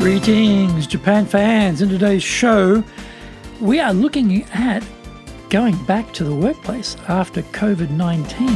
Greetings, Japan fans. In today's show, we are looking at going back to the workplace after COVID-19.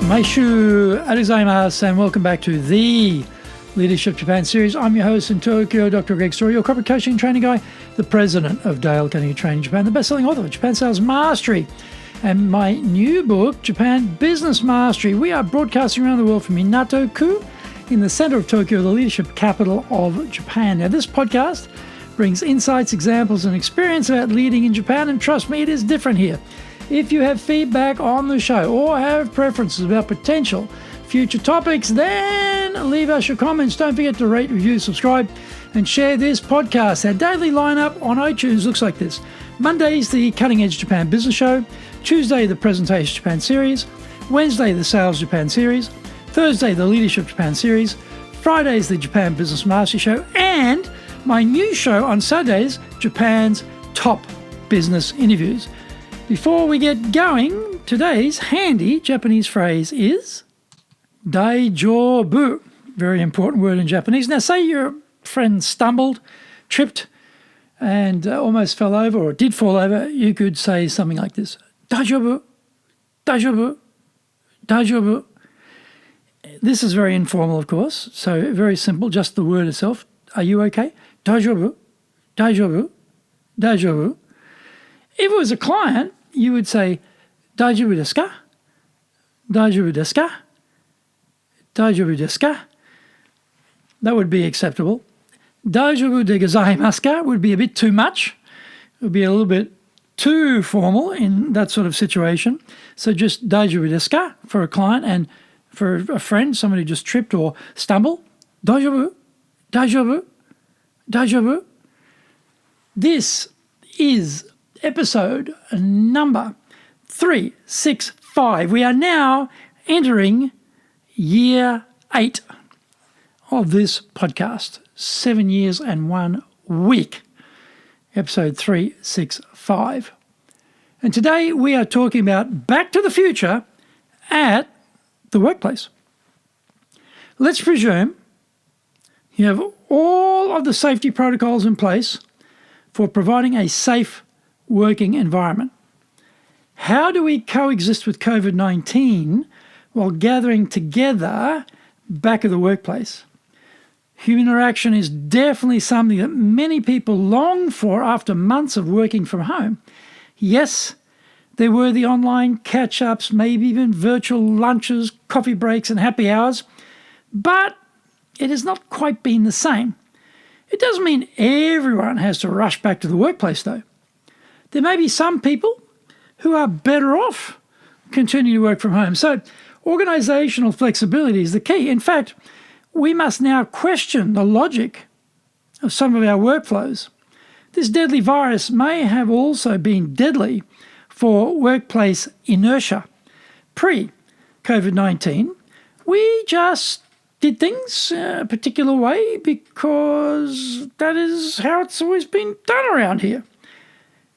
Maishu arizaimasu, and welcome back to the Leadership Japan series. I'm your host in Tokyo, Dr. Greg Story, your corporate coaching and training guy, the president of Dale Carnegie Training Japan, the best-selling author of Japan Sales Mastery, and my new book, Japan Business Mastery. We are broadcasting around the world from Minato-ku in the center of Tokyo, the leadership capital of Japan. Now, this podcast brings insights, examples, and experience about leading in Japan, and trust me, it is different here. If you have feedback on the show or have preferences about potential future topics, then leave us your comments. Don't forget to rate, review, subscribe, and share this podcast. Our daily lineup on iTunes looks like this. Monday's the Cutting Edge Japan Business Show. Tuesday, the Presentation Japan series. Wednesday, the Sales Japan series. Thursday, the Leadership Japan series. Friday's the Japan Business Mastery Show. And my new show on Saturdays, Japan's Top Business Interviews. Before we get going, today's handy Japanese phrase is daijoubu. Very important word in Japanese. Now, say your friend stumbled, tripped, and almost fell over or did fall over, you could say something like this. Daijoubu, daijoubu, daijoubu. This is very informal, of course, so very simple, just the word itself. Are you okay? Daijoubu, daijoubu, daijoubu. If it was a client, you would say, daijoubu desu ka? Daijoubu desu ka? Daijoubu desu ka? That would be acceptable. Daijoubu de gozaimasu ka would be a bit too much. It would be a little bit too formal in that sort of situation. So just daijoubu desu ka for a client, and for a friend, somebody who just tripped or stumbled, daijoubu, daijoubu, daijoubu. This is episode number 365. We are now entering year 8 of this podcast. 7 years and 1 week. Episode 365. And today we are talking about Back to the Future at the workplace. Let's presume you have all of the safety protocols in place for providing a safe working environment. How do we coexist with COVID-19 while gathering together back at the workplace? Human interaction is definitely something that many people long for after months of working from home. Yes, there were the online catch-ups, maybe even virtual lunches, coffee breaks, and happy hours, but it has not quite been the same. It doesn't mean everyone has to rush back to the workplace, though. There may be some people who are better off continuing to work from home. So organisational flexibility is the key. In fact, we must now question the logic of some of our workflows. This deadly virus may have also been deadly for workplace inertia. Pre-COVID-19, we just did things a particular way because that is how it's always been done around here.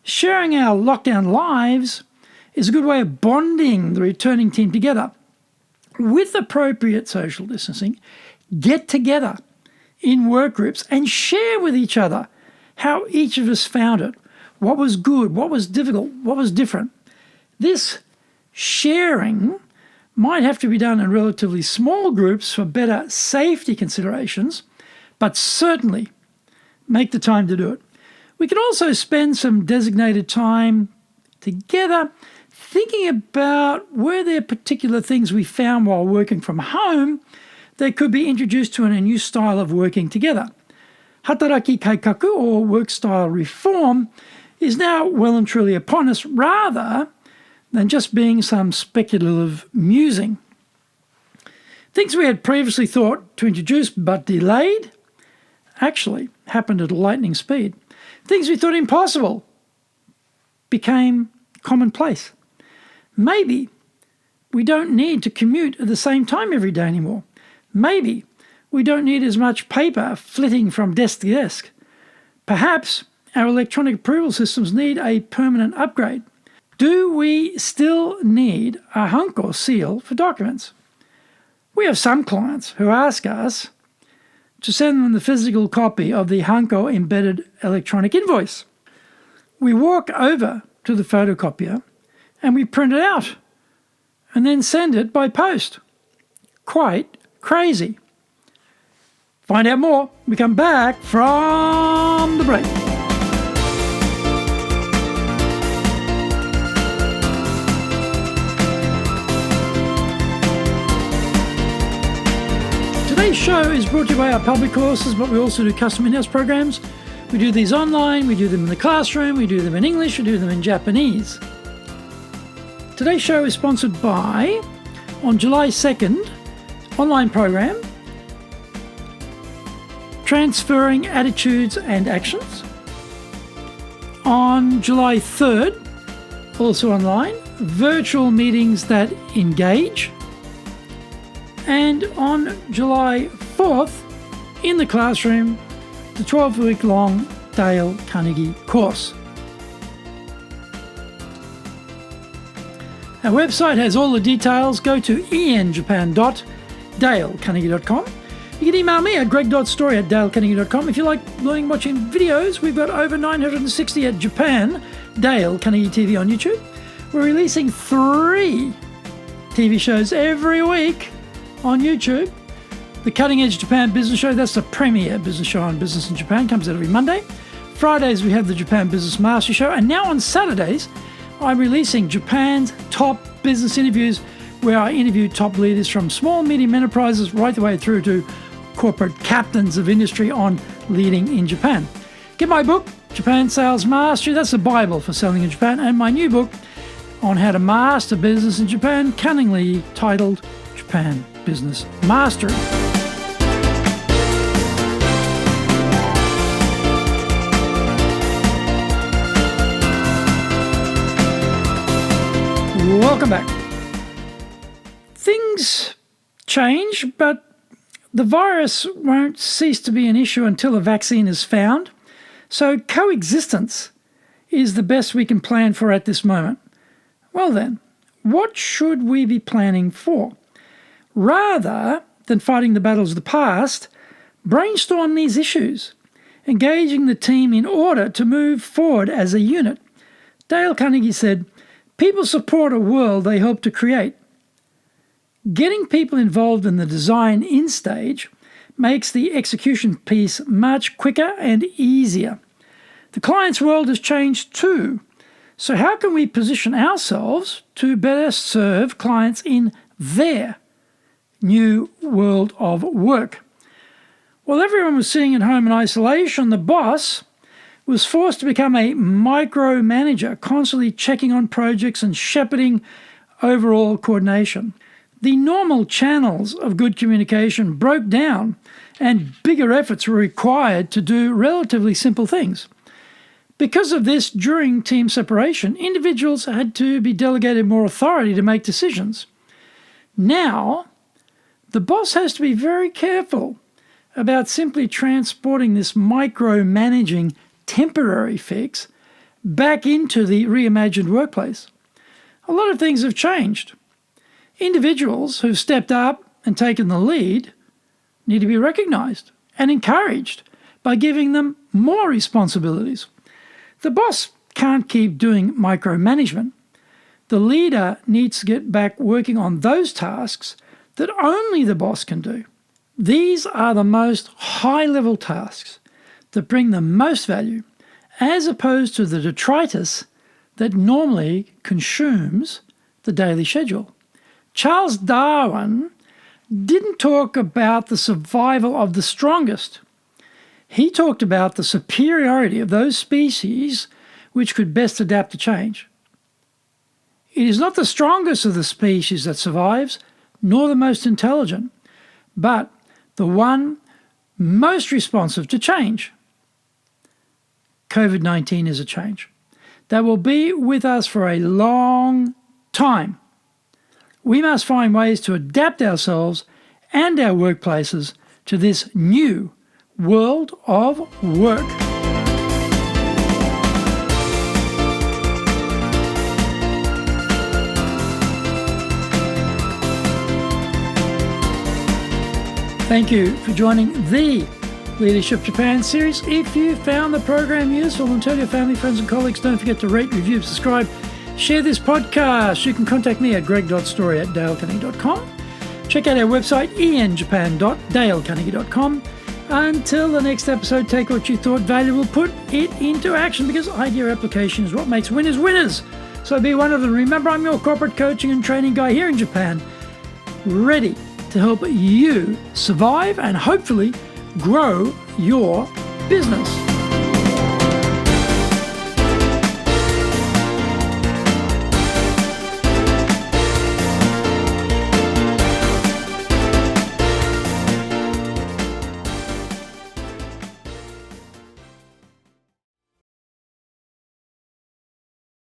Sharing our lockdown lives is a good way of bonding the returning team together. With appropriate social distancing, get together in work groups and share with each other how each of us found it, what was good, what was difficult, what was different. This sharing might have to be done in relatively small groups for better safety considerations, but certainly make the time to do it. We can also spend some designated time together thinking about were there particular things we found while working from home that could be introduced to in a new style of working together. Hataraki kaikaku, or work style reform, is now well and truly upon us, rather than just being some speculative musing. Things we had previously thought to introduce but delayed actually happened at a lightning speed. Things we thought impossible became commonplace. Maybe we don't need to commute at the same time every day anymore. Maybe we don't need as much paper flitting from desk to desk. Perhaps our electronic approval systems need a permanent upgrade. Do we still need a hunk or seal for documents? We have some clients who ask us to send them the physical copy of the hunk or embedded electronic invoice. We walk over to the photocopier and we print it out and then send it by post. Quite crazy. Find out more. We come back from the break. Today's show is brought to you by our public courses, but we also do custom in-house programs. We do these online, we do them in the classroom, we do them in English, we do them in Japanese. Today's show is sponsored by, on July 2nd, online program, Transferring Attitudes and Actions. On July 3rd, also online, Virtual Meetings That Engage. And on July 4th, in the classroom, the 12-week-long Dale Carnegie course. Our website has all the details. Go to enjapan.dalecarnegie.com. You can email me at greg.story@dalecarnegie.com. If you like learning watching videos, we've got over 960 at Japan Dale Carnegie TV on YouTube. We're releasing 3 TV shows every week on YouTube. The Cutting Edge Japan Business Show, that's the premier business show on business in Japan, comes out every Monday. Fridays we have the Japan Business Mastery Show, and now on Saturdays I'm releasing Japan's top business interviews, where I interview top leaders from small, medium enterprises right the way through to corporate captains of industry on leading in Japan. Get my book, Japan Sales Mastery, that's the Bible for selling in Japan, and my new book on how to master business in Japan, cunningly titled Japan Business Mastery. Welcome back. Things change, but the virus won't cease to be an issue until a vaccine is found. So coexistence is the best we can plan for at this moment. Well then, what should we be planning for? Rather than fighting the battles of the past, brainstorm these issues, engaging the team in order to move forward as a unit. Dale Carnegie said, "People support a world they help to create." Getting people involved in the design-in stage makes the execution piece much quicker and easier. The client's world has changed too. So how can we position ourselves to better serve clients in their new world of work? While everyone was sitting at home in isolation, the boss was forced to become a micromanager, constantly checking on projects and shepherding overall coordination. The normal channels of good communication broke down and bigger efforts were required to do relatively simple things. Because of this, during team separation, individuals had to be delegated more authority to make decisions. Now, the boss has to be very careful about simply transporting this micromanaging temporary fix back into the reimagined workplace. A lot of things have changed. Individuals who've stepped up and taken the lead need to be recognized and encouraged by giving them more responsibilities. The boss can't keep doing micromanagement. The leader needs to get back working on those tasks that only the boss can do. These are the most high-level tasks that bring the most value, as opposed to the detritus that normally consumes the daily schedule. Charles Darwin didn't talk about the survival of the strongest. He talked about the superiority of those species which could best adapt to change. It is not the strongest of the species that survives, nor the most intelligent, but the one most responsive to change. COVID-19 is a change that will be with us for a long time. We must find ways to adapt ourselves and our workplaces to this new world of work. Thank you for joining the Leadership Japan series. If you found the program useful, and tell your family, friends and colleagues, don't forget to rate, review, subscribe, share this podcast. You can contact me at greg.story@dalecarnegie.com. Check out our website, enjapan.dalecarnegie.com. Until the next episode, take what you thought valuable, put it into action, because idea application is what makes winners winners. So be one of them. Remember, I'm your corporate coaching and training guy here in Japan, ready to help you survive and hopefully grow your business.